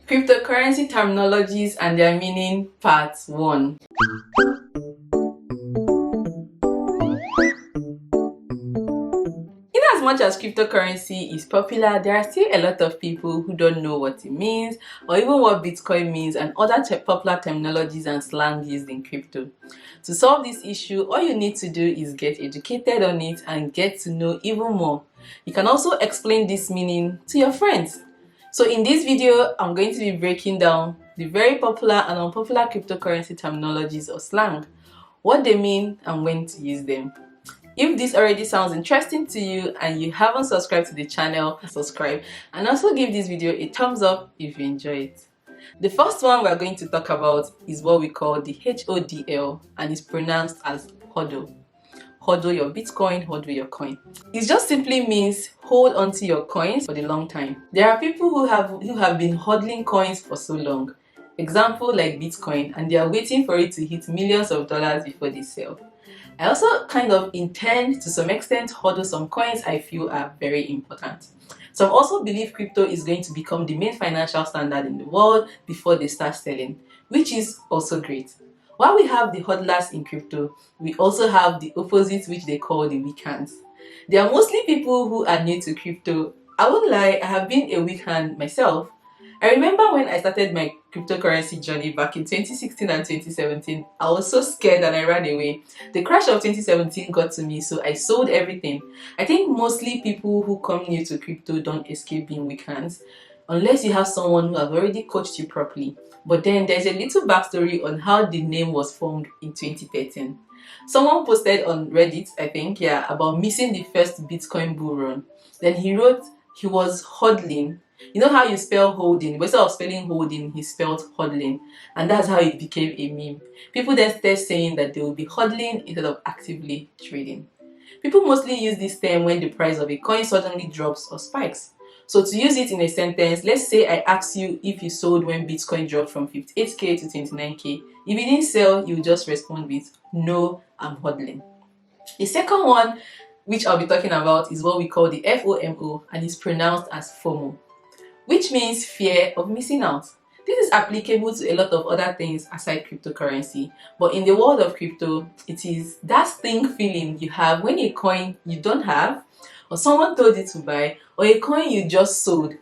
Cryptocurrency terminologies and their meaning, part 1. In as much as cryptocurrency is popular, there are still a lot of people who don't know what it means or even what Bitcoin means and other popular terminologies and slang used in crypto. To solve this issue, all you need to do is get educated on it and get to know even more. You can also explain this meaning to your friends. So in this video, I'm going to be breaking down the very popular and unpopular cryptocurrency terminologies or slang, what they mean and when to use them. If this already sounds interesting to you and you haven't subscribed to the channel, subscribe and also give this video a thumbs up if you enjoy it. The first one we're going to talk about is what we call the HODL, and it's pronounced as HODL. HODL your Bitcoin, HODL your coin. It just simply means hold onto your coins for the long time. There are people who have been hodling coins for so long. Example like Bitcoin, and they are waiting for it to hit millions of dollars before they sell. I also kind of intend to some extent hodl some coins I feel are very important. Some also believe crypto is going to become the main financial standard in the world before they start selling, which is also great. While we have the hodlers in crypto, we also have the opposite, which they call the weak hands. They are mostly people who are new to crypto. I won't lie, I have been a weak hand myself. I remember when I started my cryptocurrency journey back in 2016 and 2017, I was so scared and I ran away. The crash of 2017 got to me, so I sold everything. I think mostly people who come new to crypto don't escape being weak hands, unless you have someone who has already coached you properly. But then there's a little backstory on how the name was formed in 2013. Someone posted on Reddit, I think, about missing the first Bitcoin bull run. Then he wrote he was hodling. You know how you spell holding, but instead of spelling holding, he spelled hodling, and that's how it became a meme. People then started saying that they will be hodling instead of actively trading. People mostly use this term when the price of a coin suddenly drops or spikes. So to use it in a sentence, let's say I ask you if you sold when Bitcoin dropped from 58k to 29k. If you didn't sell, you just respond with, no, I'm hodling. The second one, which I'll be talking about, is what we call the FOMO, and it's pronounced as FOMO, which means fear of missing out. This is applicable to a lot of other things aside cryptocurrency, but in the world of crypto, it is that sting feeling you have when a coin you don't have, or someone told you to buy, or a coin you just sold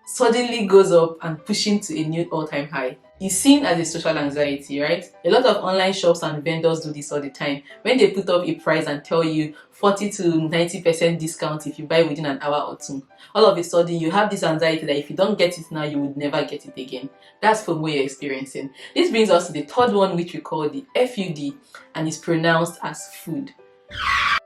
suddenly goes up and pushing to a new all-time high. It's seen as a social anxiety, right? A lot of online shops and vendors do this all the time. When they put up a price and tell you 40 to 90% discount if you buy within an hour or two, all of a sudden you have this anxiety that if you don't get it now, you would never get it again. That's from what you're experiencing. This brings us to the third one, which we call the FUD, and it's pronounced as food.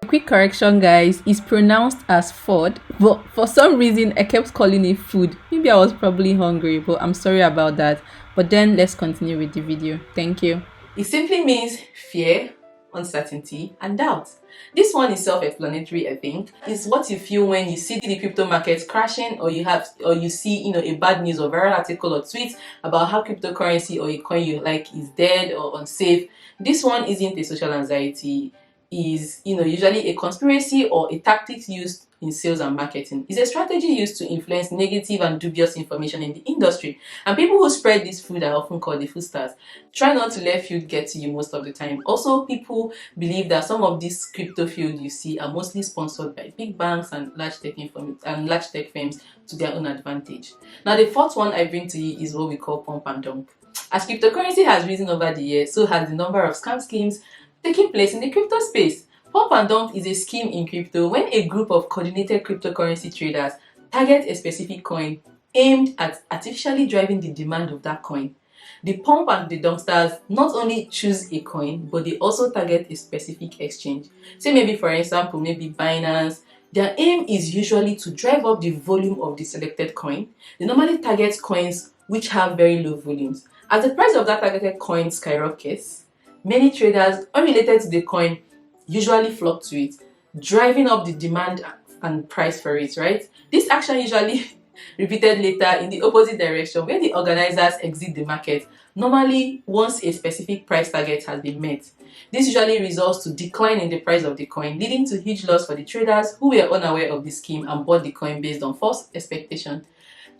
Quick correction, guys, it's pronounced as FOD, but for some reason I kept calling it food. Maybe I was probably hungry, but I'm sorry about that. But then let's continue with the video. Thank you. It simply means fear, uncertainty, and doubt. This one is self-explanatory, I think. It's what you feel when you see the crypto markets crashing, or you see a bad news or viral article or tweet about how cryptocurrency or a coin you like is dead or unsafe. This one isn't a social anxiety. Is usually a conspiracy or a tactic used in sales and marketing. It's a strategy used to influence negative and dubious information in the industry, and people who spread this food are often called the foodsters. Try not to let food get to you most of the time. Also, people believe that some of these crypto fields you see are mostly sponsored by big banks and large tech firms to their own advantage. Now, the fourth one I bring to you is what we call pump and dump. As cryptocurrency has risen over the years, so has the number of scam schemes taking place in the crypto space. Pump and dump is a scheme in crypto when a group of coordinated cryptocurrency traders target a specific coin aimed at artificially driving the demand of that coin. The pump and the dumpsters not only choose a coin, but they also target a specific exchange. Say maybe, for example, maybe Binance. Their aim is usually to drive up the volume of the selected coin. They normally target coins which have very low volumes. As the price of that targeted coin skyrockets, many traders unrelated to the coin usually flock to it, driving up the demand and price for it, right? This action usually repeated later in the opposite direction when the organizers exit the market, normally once a specific price target has been met. This usually results to decline in the price of the coin, leading to huge loss for the traders who were unaware of the scheme and bought the coin based on false expectations.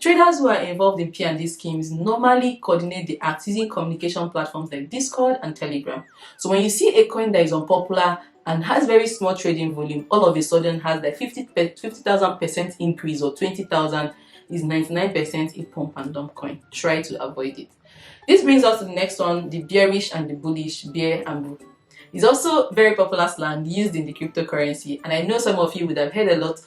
Traders who are involved in P&D schemes normally coordinate the acts using communication platforms like Discord and Telegram. So when you see a coin that is unpopular and has very small trading volume, all of a sudden has like 50,000% increase, or 20,000 is 99% a pump and dump coin. Try to avoid it. This brings us to the next one, the bearish and the bullish, bear and bull. It's also very popular slang used in the cryptocurrency, and I know some of you would have heard a lot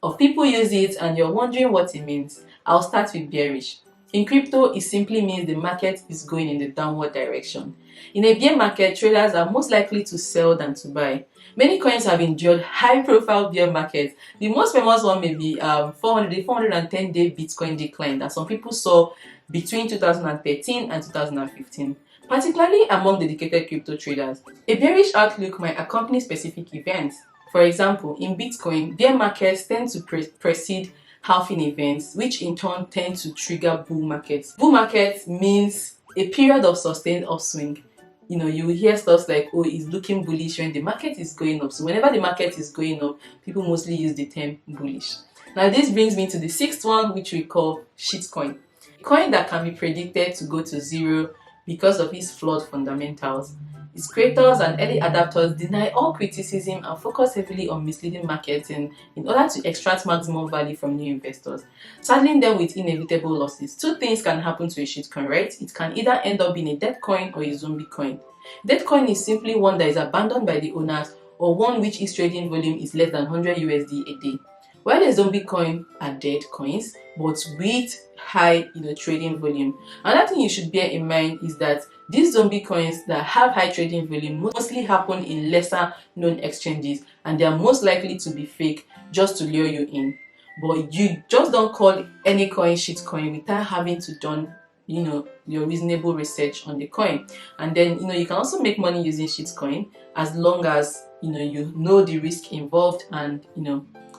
of people use it and you're wondering what it means. I'll start with bearish. In crypto, it simply means the market is going in the downward direction. In a bear market, traders are most likely to sell than to buy. Many coins have endured high-profile bear markets. The most famous one may be 410-day Bitcoin decline that some people saw between 2013 and 2015, particularly among dedicated crypto traders. A bearish outlook might accompany specific events. For example, in Bitcoin, bear markets tend to precede halving events, which in turn tend to trigger bull markets. Bull markets means a period of sustained upswing. You know, you will hear stuff like, oh, it's looking bullish when the market is going up. So whenever the market is going up, people mostly use the term bullish. Now this brings me to the sixth one, which we call shitcoin. A coin that can be predicted to go to zero because of its flawed fundamentals. Its creators and early adapters deny all criticism and focus heavily on misleading marketing in order to extract maximum value from new investors, saddling them with inevitable losses. Two things can happen to a shitcoin, right? It can either end up being a dead coin or a zombie coin. Dead coin is simply one that is abandoned by the owners, or one which its trading volume is less than 100 USD a day. While a zombie coin are dead coins, but with high trading volume. Another thing you should bear in mind is that these zombie coins that have high trading volume mostly happen in lesser known exchanges, and they are most likely to be fake just to lure you in. But you just don't call any coin shitcoin without having to done your reasonable research on the coin. And then you can also make money using shitcoin as long as you know the risk involved and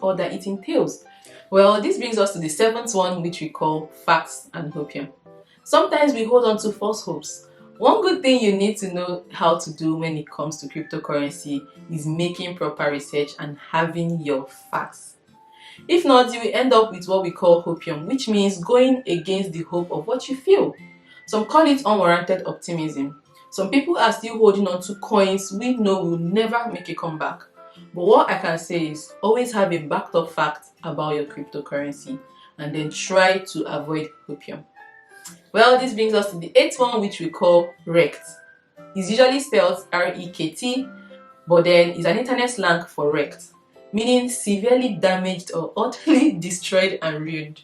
all that it entails. Well, this brings us to the seventh one, which we call facts and hopium. Sometimes we hold on to false hopes. One good thing you need to know how to do when it comes to cryptocurrency is making proper research and having your facts. If not, you will end up with what we call hopium, which means going against the hope of what you feel. Some call it unwarranted optimism. Some people are still holding on to coins we know will never make a comeback. But what I can say is always have a backed up fact about your cryptocurrency and then try to avoid hopium. Well, this brings us to the eighth one, which we call wrecked. It's usually spelled R-E-K-T, but then it's an internet slang for wrecked, meaning severely damaged or utterly destroyed and ruined.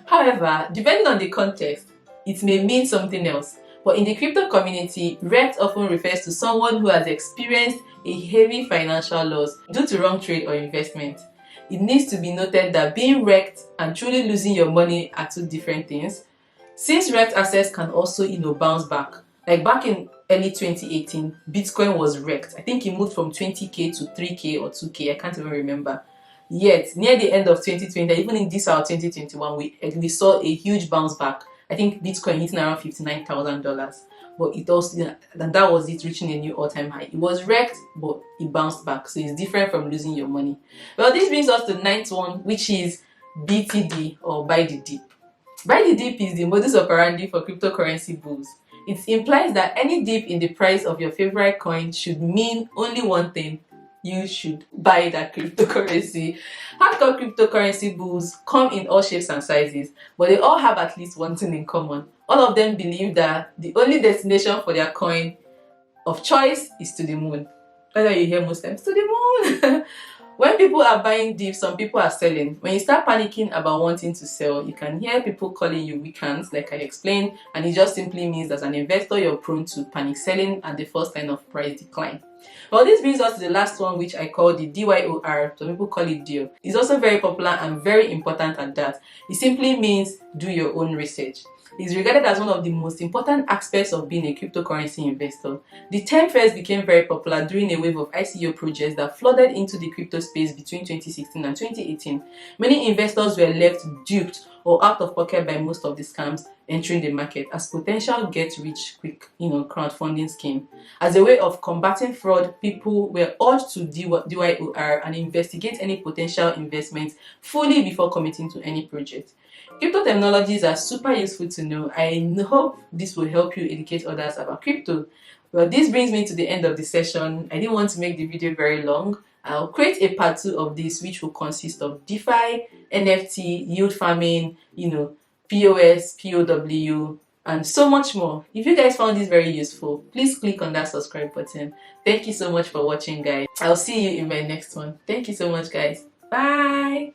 However, depending on the context, it may mean something else. But in the crypto community, wrecked often refers to someone who has experienced a heavy financial loss due to wrong trade or investment. It needs to be noted that being wrecked and truly losing your money are two different things. Since wrecked assets can also bounce back. Like back in early 2018, Bitcoin was wrecked. I think it moved from 20k to 3k or 2k, I can't even remember. Yet, near the end of 2020, even in this our 2021, we saw a huge bounce back. I think Bitcoin hitting around $59,000, but it also, and that was it, reaching a new all-time high. It was wrecked, but it bounced back, so it's different from losing your money. Well, this brings us to the ninth one, which is BTD, or buy the dip. Buy the dip is the modus operandi for cryptocurrency bulls. It implies that any dip in the price of your favorite coin should mean only one thing: you should buy that cryptocurrency. Hardcore cryptocurrency bulls come in all shapes and sizes, but they all have at least one thing in common. All of them believe that the only destination for their coin of choice is to the moon. That's why you hear Muslims, to the moon. When people are buying dips, some people are selling. When you start panicking about wanting to sell, you can hear people calling you weak hands, like I explained, and it just simply means as an investor, you're prone to panic selling at the first sign of price decline. Well, this brings us to the last one, which I call the DYOR. Some people call it DIO. It's also very popular and very important at that. It simply means do your own research. It's regarded as one of the most important aspects of being a cryptocurrency investor. The term first became very popular during a wave of ICO projects that flooded into the crypto space between 2016 and 2018. Many investors were left duped or out of pocket by most of the scams entering the market as potential get-rich-quick crowdfunding scheme. As a way of combating fraud, people were urged to DYOR and investigate any potential investments fully before committing to any project. Crypto terminologies are super useful to know. I hope this will help you educate others about crypto. Well, this brings me to the end of the session. I didn't want to make the video very long. I'll create a part 2 of this, which will consist of DeFi, NFT, yield farming, POS, POW, and so much more. If you guys found this very useful, please click on that subscribe button. Thank you so much for watching, guys. I'll see you in my next one. Thank you so much, guys. Bye.